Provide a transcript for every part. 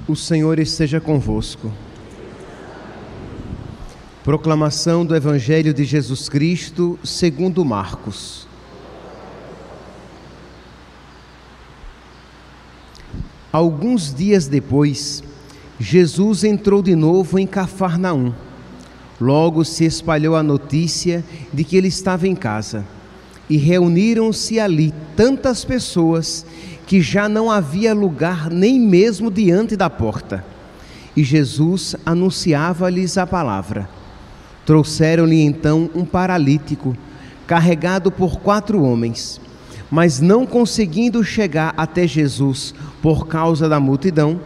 O Senhor esteja convosco. Proclamação do Evangelho de Jesus Cristo segundo Marcos. Alguns dias depois, Jesus entrou de novo em Cafarnaum. Logo se espalhou a notícia de que ele estava em casa, e reuniram-se ali tantas pessoas que já não havia lugar nem mesmo diante da porta. E Jesus anunciava-lhes a palavra. Trouxeram-lhe então um paralítico, carregado por 4 homens. Mas não conseguindo chegar até Jesus por causa da multidão,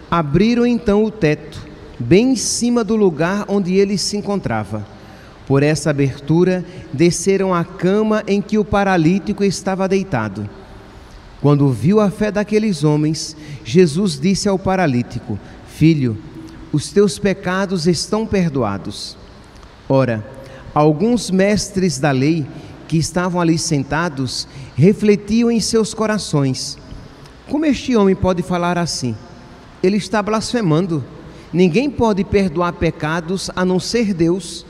abriram então o teto, bem em cima do lugar onde ele se encontrava. Por essa abertura, desceram a cama em que o paralítico estava deitado. Quando viu a fé daqueles homens, Jesus disse ao paralítico: Filho, os teus pecados estão perdoados. Ora, alguns mestres da lei que estavam ali sentados refletiam em seus corações: como este homem pode falar assim? Ele está blasfemando. Ninguém pode perdoar pecados a não ser Deus.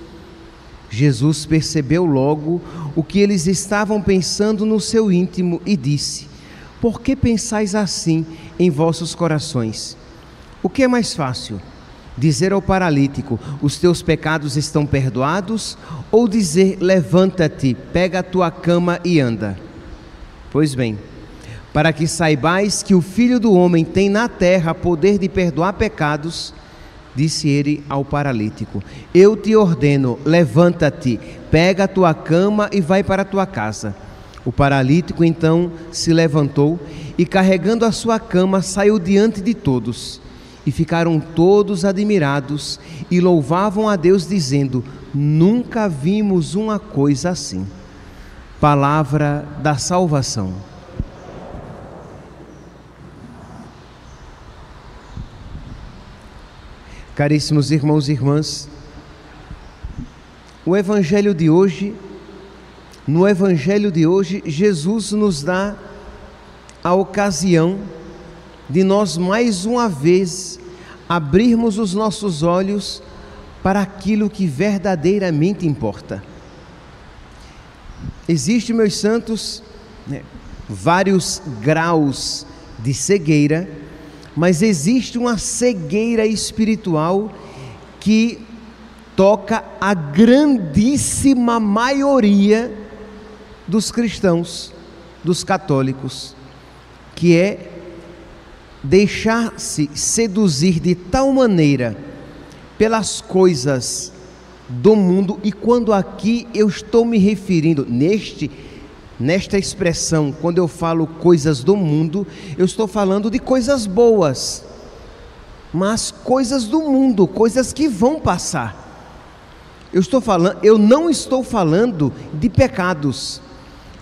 Jesus percebeu logo o que eles estavam pensando no seu íntimo e disse: Por que pensais assim em vossos corações? O que é mais fácil? Dizer ao paralítico: os teus pecados estão perdoados? Ou dizer: levanta-te, pega a tua cama e anda? Pois bem, para que saibais que o Filho do Homem tem na terra poder de perdoar pecados, disse ele ao paralítico: eu te ordeno, levanta-te, pega a tua cama e vai para a tua casa. O paralítico então se levantou e, carregando a sua cama, saiu diante de todos. E ficaram todos admirados e louvavam a Deus, dizendo: nunca vimos uma coisa assim. Palavra da salvação. Caríssimos irmãos e irmãs, no Evangelho de hoje, Jesus nos dá a ocasião de nós mais uma vez abrirmos os nossos olhos para aquilo que verdadeiramente importa. Existem, meus santos, vários graus de cegueira, mas existe uma cegueira espiritual que toca a grandíssima maioria dos cristãos, dos católicos, que é deixar-se seduzir de tal maneira pelas coisas do mundo. E quando aqui eu estou me referindo nesta expressão, quando eu falo coisas do mundo, eu estou falando de coisas boas, mas coisas do mundo, coisas que vão passar. Eu não estou falando de pecados,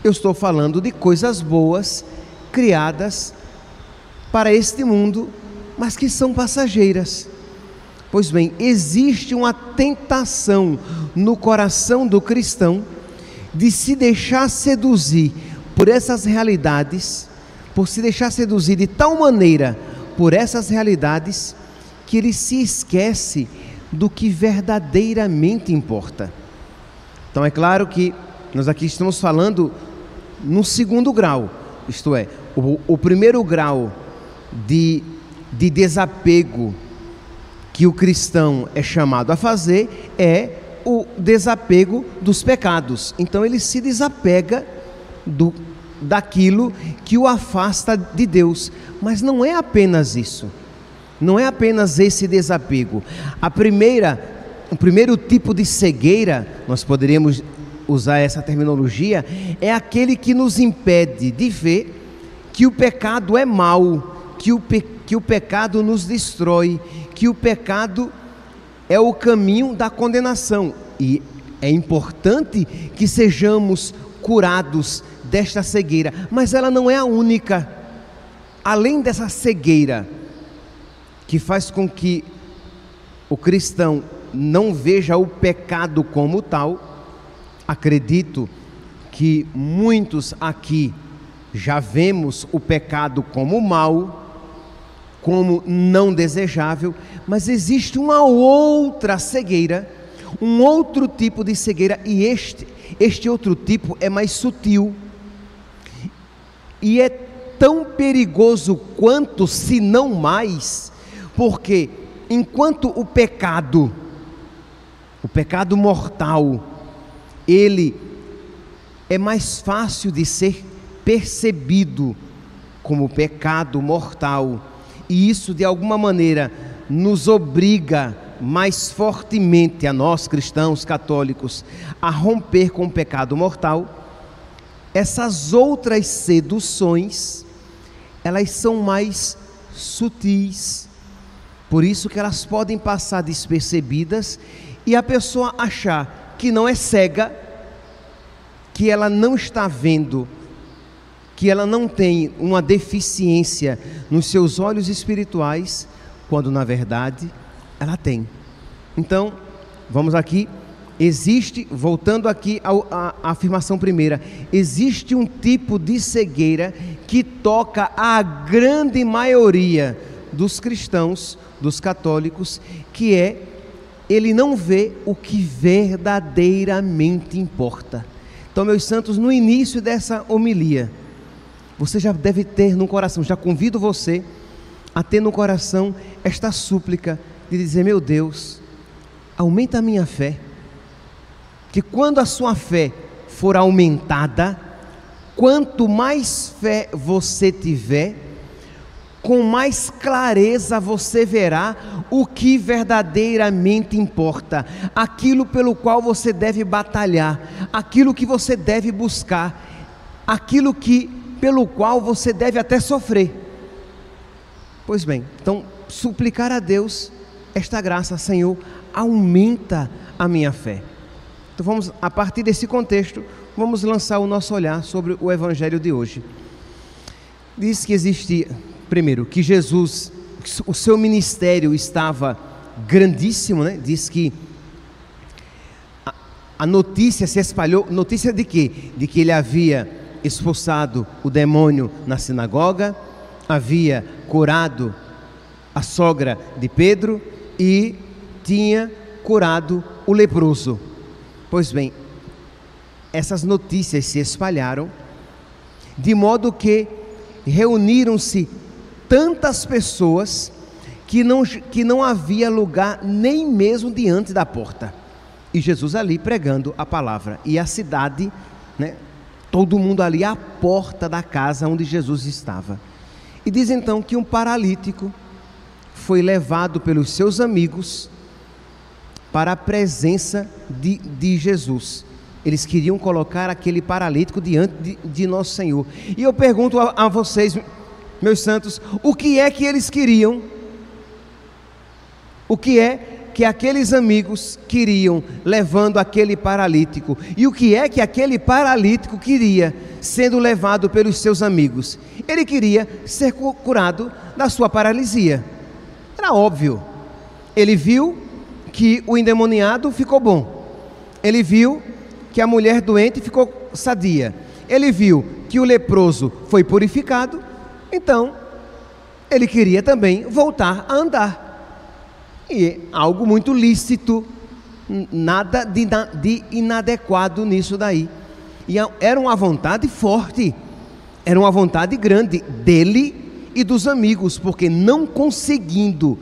eu estou falando de coisas boas criadas para este mundo, mas que são passageiras. Pois bem, existe uma tentação no coração do cristão de se deixar seduzir por essas realidades, por se deixar seduzir de tal maneira por essas realidades, que ele se esquece do que verdadeiramente importa. Então é claro que nós aqui estamos falando no segundo grau, isto é, o primeiro grau de desapego que o cristão é chamado a fazer é o desapego dos pecados. Então ele se desapega daquilo que o afasta de Deus. Mas não é apenas isso, não é apenas esse desapego. O primeiro tipo de cegueira, nós poderíamos usar essa terminologia, é aquele que nos impede de ver que o pecado é mau, que o pecado nos destrói, que o pecado é o caminho da condenação. E é importante que sejamos curados desta cegueira, mas ela não é a única. Além dessa cegueira que faz com que o cristão não veja o pecado como tal, acredito que muitos aqui já vemos o pecado como mal, como não desejável, mas existe uma outra cegueira, um outro tipo de cegueira, e este outro tipo é mais sutil, e é tão perigoso quanto, se não mais, porque enquanto o pecado mortal, ele é mais fácil de ser percebido como pecado mortal, e isso de alguma maneira nos obriga mais fortemente a nós cristãos católicos a romper com o pecado mortal. Essas outras seduções, elas são mais sutis, por isso que elas podem passar despercebidas e a pessoa achar que não é cega, que ela não está vendo, que ela não tem uma deficiência nos seus olhos espirituais, quando na verdade ela tem. Então, vamos aqui, voltando aqui à afirmação primeira, existe um tipo de cegueira que toca a grande maioria dos cristãos, dos católicos, que é, ele não vê o que verdadeiramente importa. Então, meus santos, no início dessa homilia, você já deve ter no coração, já convido você a ter no coração esta súplica de dizer: meu Deus, aumenta a minha fé, que quando a sua fé for aumentada, quanto mais fé você tiver, com mais clareza você verá o que verdadeiramente importa, aquilo pelo qual você deve batalhar, aquilo que você deve buscar, aquilo pelo qual você deve até sofrer. Pois bem, então suplicar a Deus esta graça: Senhor, aumenta a minha fé. Então vamos, a partir desse contexto, vamos lançar o nosso olhar sobre o Evangelho de hoje. Diz que existia, primeiro, que Jesus, o seu ministério estava grandíssimo, né? Diz que a notícia se espalhou. Notícia de quê? De que ele havia expulsado o demônio na sinagoga, havia curado a sogra de Pedro e tinha curado o leproso. Pois bem, essas notícias se espalharam, de modo que reuniram-se tantas pessoas que não havia lugar nem mesmo diante da porta, e Jesus ali pregando a palavra, e a cidade, né, todo mundo ali à porta da casa onde Jesus estava. E diz então que um paralítico foi levado pelos seus amigos para a presença de Jesus. Eles queriam colocar aquele paralítico diante de Nosso Senhor. E eu pergunto a vocês, meus santos, o que é que eles queriam? O que é que aqueles amigos queriam levando aquele paralítico? E o que é que aquele paralítico queria sendo levado pelos seus amigos? Ele queria ser curado da sua paralisia. Era óbvio. Ele viu que o endemoniado ficou bom. Ele viu que a mulher doente ficou sadia. Ele viu que o leproso foi purificado. Então, ele queria também voltar a andar. E algo muito lícito, nada de inadequado nisso daí. E era uma vontade forte, era uma vontade grande dele e dos amigos, porque não conseguindo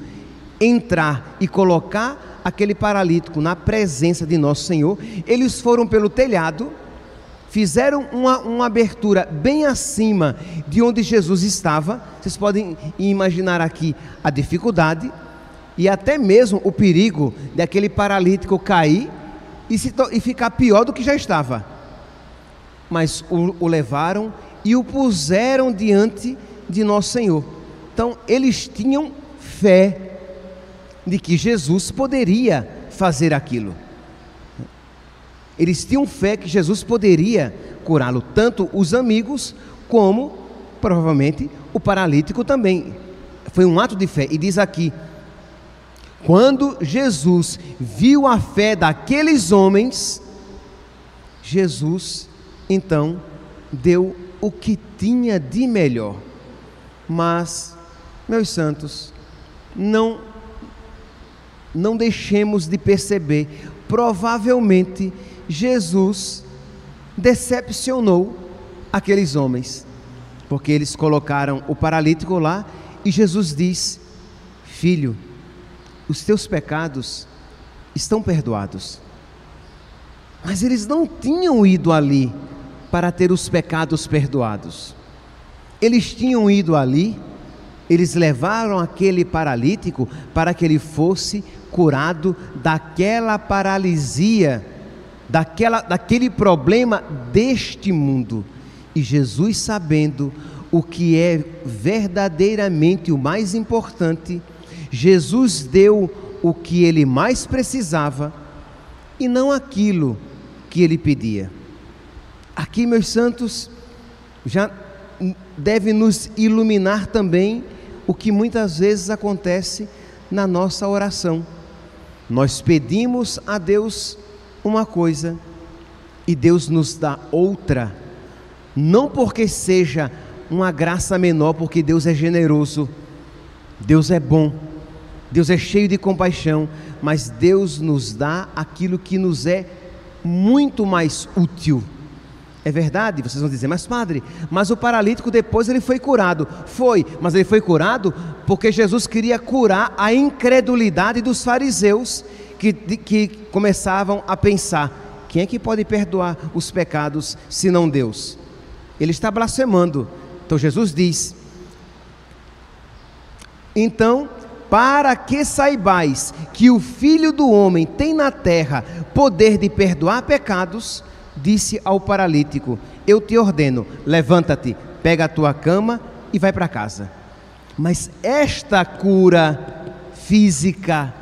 entrar e colocar aquele paralítico na presença de Nosso Senhor, eles foram pelo telhado, fizeram uma abertura bem acima de onde Jesus estava. Vocês podem imaginar aqui a dificuldade e até mesmo o perigo daquele paralítico cair e ficar pior do que já estava. Mas o levaram e o puseram diante de Nosso Senhor. Então eles tinham fé de que Jesus poderia fazer aquilo. Eles tinham fé que Jesus poderia curá-lo, tanto os amigos como provavelmente o paralítico também. Foi um ato de fé. E diz aqui: quando Jesus viu a fé daqueles homens, Jesus então deu o que tinha de melhor. Mas Meus santos, não deixemos de perceber, provavelmente Jesus decepcionou aqueles homens, porque eles colocaram o paralítico lá e Jesus diz: filho, os teus pecados estão perdoados. Mas eles não tinham ido ali para ter os pecados perdoados. Eles tinham ido ali, eles levaram aquele paralítico para que ele fosse curado daquela paralisia, daquele problema deste mundo. E Jesus, sabendo o que é verdadeiramente o mais importante, Jesus deu o que ele mais precisava e não aquilo que ele pedia. Aqui, meus santos, já deve nos iluminar também o que muitas vezes acontece na nossa oração. Nós pedimos a Deus uma coisa e Deus nos dá outra, não porque seja uma graça menor, porque Deus é generoso, Deus é bom, Deus é cheio de compaixão, mas Deus nos dá aquilo que nos é muito mais útil. É verdade? Vocês vão dizer: mas padre, mas o paralítico depois ele foi curado. Foi, mas ele foi curado porque Jesus queria curar a incredulidade dos fariseus que começavam a pensar: quem é que pode perdoar os pecados senão Deus? Ele está blasfemando. Então Jesus diz: então, para que saibais que o Filho do Homem tem na terra poder de perdoar pecados, disse ao paralítico: eu te ordeno, levanta-te, pega a tua cama e vai para casa. Mas esta cura física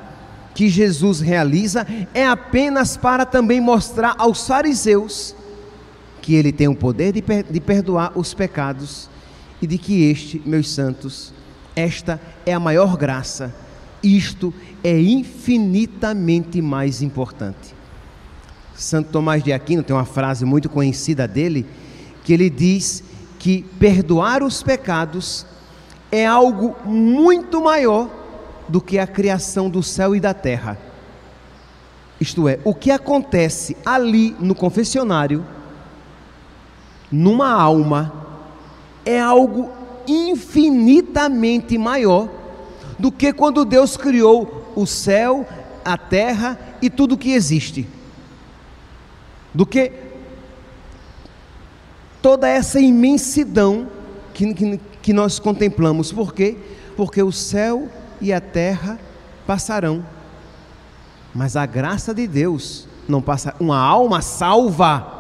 que Jesus realiza é apenas para também mostrar aos fariseus que ele tem o poder de perdoar os pecados e de que este, meus santos, esta é a maior graça. Isto é infinitamente mais importante. Santo Tomás de Aquino tem uma frase muito conhecida dele, que ele diz que perdoar os pecados é algo muito maior do que a criação do céu e da terra. Isto é, o que acontece ali no confessionário, numa alma, é algo infinitamente maior do que quando Deus criou o céu, a terra e tudo que existe, do que toda essa imensidão que nós contemplamos. Por quê? Porque o céu e a terra passarão, mas a graça de Deus não passa. Uma alma salva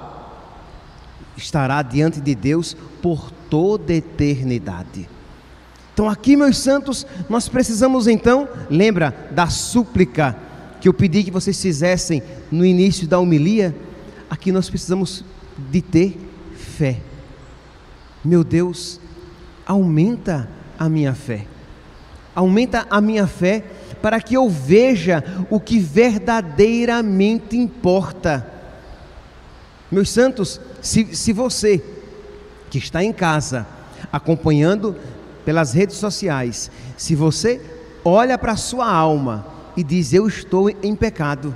estará diante de Deus por toda a eternidade. Então aqui, meus santos, nós precisamos então, lembra da súplica que eu pedi que vocês fizessem no início da homilia? Aqui nós precisamos de ter fé. Meu Deus, aumenta a minha fé. Aumenta a minha fé para que eu veja o que verdadeiramente importa. Meus santos, se você que está em casa, acompanhando pelas redes sociais, se você olha para a sua alma e diz: eu estou em pecado,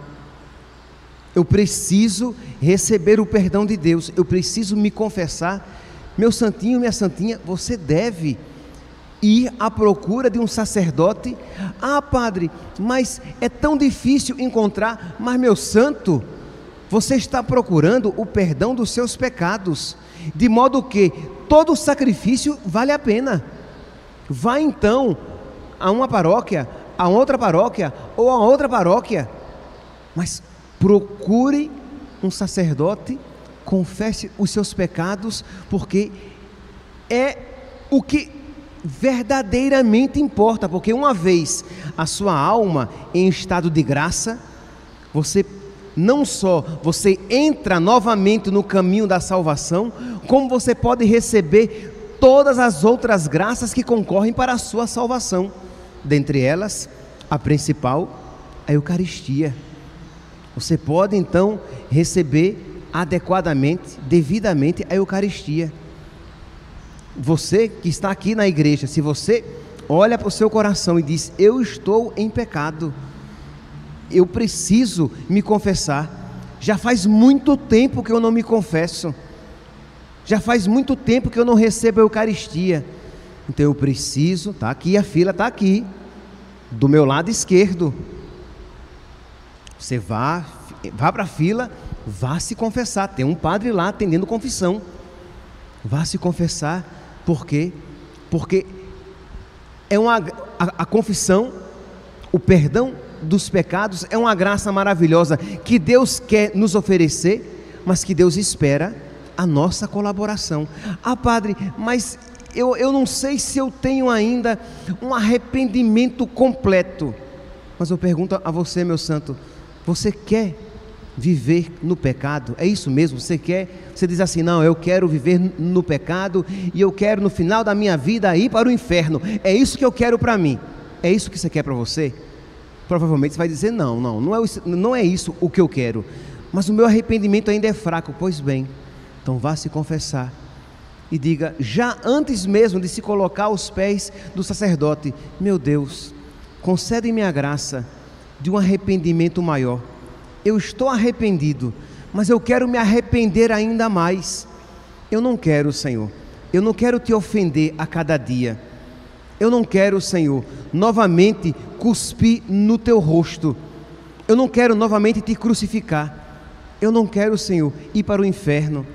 eu preciso receber o perdão de Deus, eu preciso me confessar, meu santinho, minha santinha, você deve ir à procura de um sacerdote. Ah, padre, mas é tão difícil encontrar. Mas, meu santo, você está procurando o perdão dos seus pecados, de modo que todo sacrifício vale a pena. Vá então a uma paróquia, a outra paróquia ou a outra paróquia, mas procure um sacerdote, confesse os seus pecados, porque é o que verdadeiramente importa. Porque uma vez a sua alma em estado de graça, você não só você entra novamente no caminho da salvação, como você pode receber todas as outras graças que concorrem para a sua salvação. Dentre elas, a principal, a Eucaristia. Você pode então receber adequadamente, devidamente a Eucaristia. Você que está aqui na igreja, se você olha para o seu coração e diz: eu estou em pecado, eu preciso me confessar. Já faz muito tempo que eu não me confesso, já faz muito tempo que eu não recebo a Eucaristia, então eu preciso. Está aqui, a fila está aqui, do meu lado esquerdo. Você vá para a fila, vá se confessar. Tem um padre lá atendendo confissão. Vá se confessar. Por quê? Porque a confissão, o perdão dos pecados é uma graça maravilhosa que Deus quer nos oferecer, mas que Deus espera a nossa colaboração. Ah, padre, mas eu não sei se eu tenho ainda um arrependimento completo. Mas eu pergunto a você, meu santo, você quer viver no pecado? É isso mesmo? Você diz assim: não, eu quero viver no pecado e eu quero no final da minha vida ir para o inferno. É isso que eu quero para mim. É isso que você quer para você? Provavelmente você vai dizer: não é isso o que eu quero, mas o meu arrependimento ainda é fraco. Pois bem, então vá se confessar e diga, já antes mesmo de se colocar aos pés do sacerdote: meu Deus, concede-me a graça de um arrependimento maior. Eu estou arrependido, mas eu quero me arrepender ainda mais. Eu não quero, Senhor, eu não quero te ofender a cada dia. Eu não quero, Senhor, novamente cuspir no teu rosto. Eu não quero novamente te crucificar. Eu não quero, Senhor, ir para o inferno.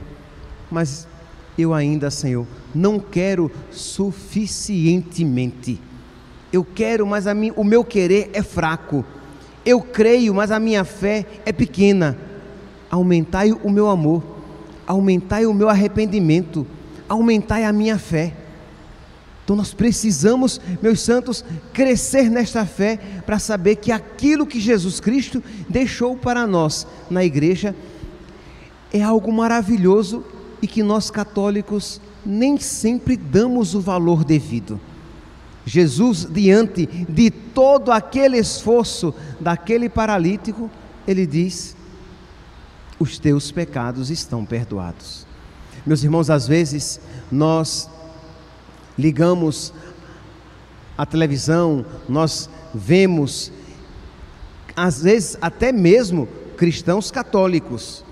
Mas eu ainda, Senhor, não quero suficientemente. Eu quero, mas o meu querer é fraco. Eu creio, mas a minha fé é pequena. Aumentai o meu amor, aumentai o meu arrependimento, aumentai a minha fé. Então nós precisamos, meus santos, crescer nesta fé para saber que aquilo que Jesus Cristo deixou para nós na igreja é algo maravilhoso e que nós católicos nem sempre damos o valor devido. Jesus, diante de todo aquele esforço daquele paralítico, ele diz: os teus pecados estão perdoados. Meus irmãos, às vezes nós ligamos a televisão, nós vemos, às vezes até mesmo cristãos católicos,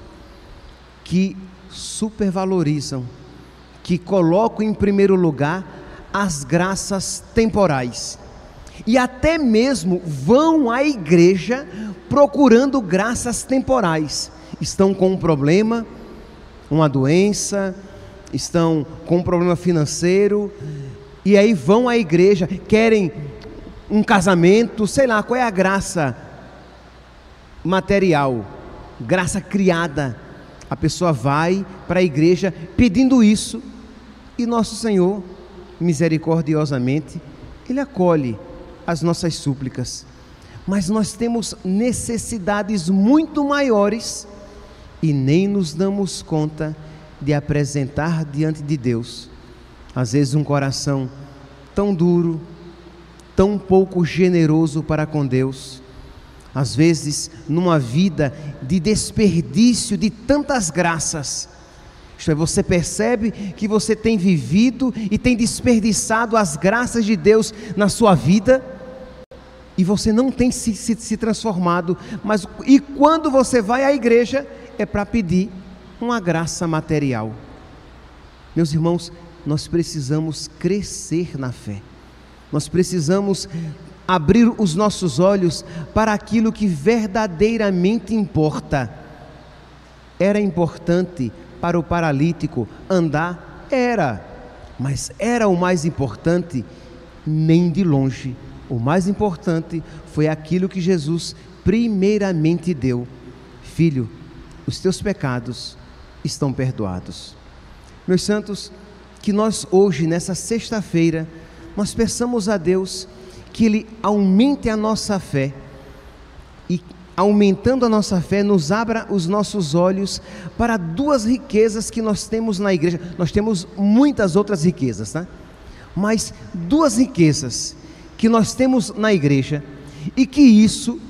que supervalorizam, que colocam em primeiro lugar as graças temporais, e até mesmo vão à igreja procurando graças temporais. Estão com um problema, uma doença, estão com um problema financeiro, e aí vão à igreja, querem um casamento, sei lá, qual é a graça material, graça criada. A pessoa vai para a igreja pedindo isso, e nosso Senhor, misericordiosamente, Ele acolhe as nossas súplicas. Mas nós temos necessidades muito maiores e nem nos damos conta de apresentar diante de Deus. Às vezes um coração tão duro, tão pouco generoso para com Deus, às vezes numa vida de desperdício de tantas graças. Isto é, você percebe que você tem vivido e tem desperdiçado as graças de Deus na sua vida, e você não tem se transformado, e quando você vai à igreja, é para pedir uma graça material. Meus irmãos, nós precisamos crescer na fé, nós precisamos abrir os nossos olhos para aquilo que verdadeiramente importa. Era importante para o paralítico andar? Era, mas era o mais importante? Nem de longe. O mais importante foi aquilo que Jesus primeiramente deu: filho, os teus pecados estão perdoados. Meus santos, que nós hoje, nessa sexta-feira, nós peçamos a Deus que Ele aumente a nossa fé, e aumentando a nossa fé, nos abra os nossos olhos para duas riquezas que nós temos na igreja. Nós temos muitas outras riquezas, tá? Mas duas riquezas que nós temos na igreja, e que isso,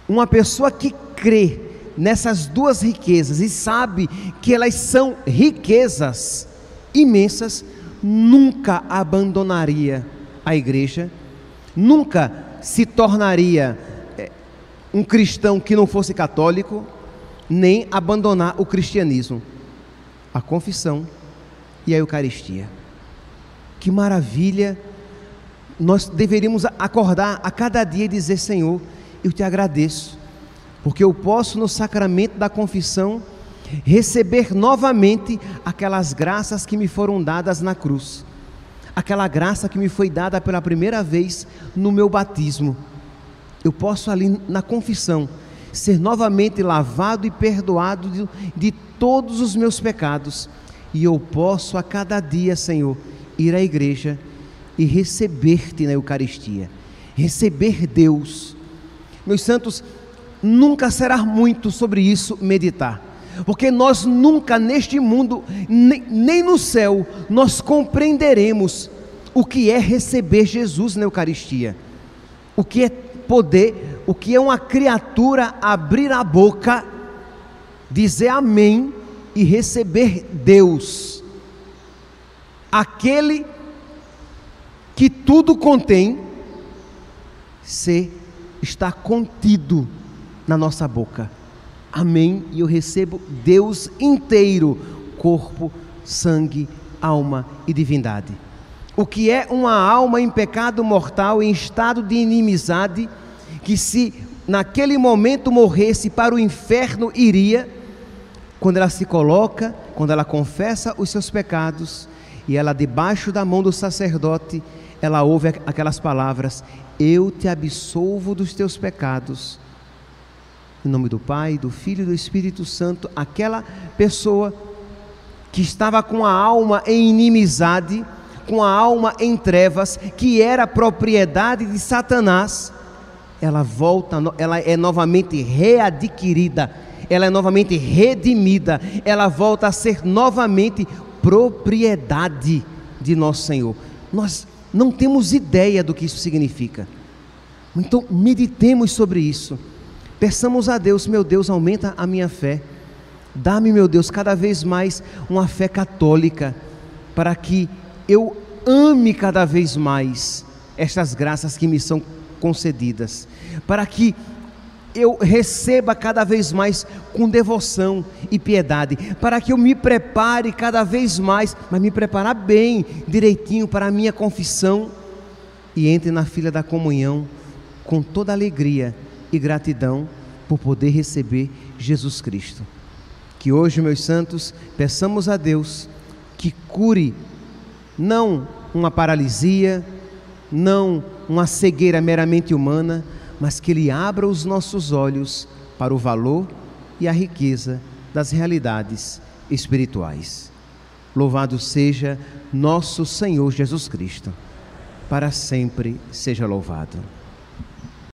uma pessoa que crê nessas duas riquezas e sabe que elas são riquezas imensas, nunca abandonaria a igreja, nunca se tornaria um cristão que não fosse católico, nem abandonar o cristianismo, a confissão e a Eucaristia. Que maravilha! Nós deveríamos acordar a cada dia e dizer: Senhor, eu te agradeço, porque eu posso no sacramento da confissão receber novamente aquelas graças que me foram dadas na cruz, aquela graça que me foi dada pela primeira vez no meu batismo. Eu posso ali na confissão ser novamente lavado e perdoado de todos os meus pecados, e eu posso a cada dia, Senhor, ir à igreja e receber-te na Eucaristia, receber Deus. Meus santos, nunca será muito sobre isso meditar, porque nós nunca neste mundo, nem no céu, nós compreenderemos o que é receber Jesus na Eucaristia, o que é poder, o que é uma criatura abrir a boca, dizer amém e receber Deus, aquele que tudo contém, está contido na nossa boca. Amém, e eu recebo Deus inteiro, corpo, sangue, alma e divindade. O que é uma alma em pecado mortal, em estado de inimizade, que se naquele momento morresse, para o inferno iria, quando ela se coloca, quando ela confessa os seus pecados, e ela debaixo da mão do sacerdote, ela ouve aquelas palavras: eu te absolvo dos teus pecados, em nome do Pai, do Filho e do Espírito Santo. Aquela pessoa que estava com a alma em inimizade, com a alma em trevas, que era propriedade de Satanás, ela volta, ela é novamente readquirida, ela é novamente redimida, ela volta a ser novamente propriedade de nosso Senhor. Nós não temos ideia do que isso significa, então meditemos sobre isso, peçamos a Deus: meu Deus, aumenta a minha fé, dá-me, meu Deus, cada vez mais uma fé católica, para que eu ame cada vez mais estas graças que me são concedidas, para que eu receba cada vez mais com devoção e piedade, para que eu me prepare cada vez mais, mas me preparar bem, direitinho, para a minha confissão, e entre na fila da comunhão com toda alegria e gratidão por poder receber Jesus Cristo. Que hoje, meus santos, peçamos a Deus que cure não uma paralisia, não uma cegueira meramente humana, mas que Ele abra os nossos olhos para o valor e a riqueza das realidades espirituais. Louvado seja nosso Senhor Jesus Cristo, para sempre seja louvado.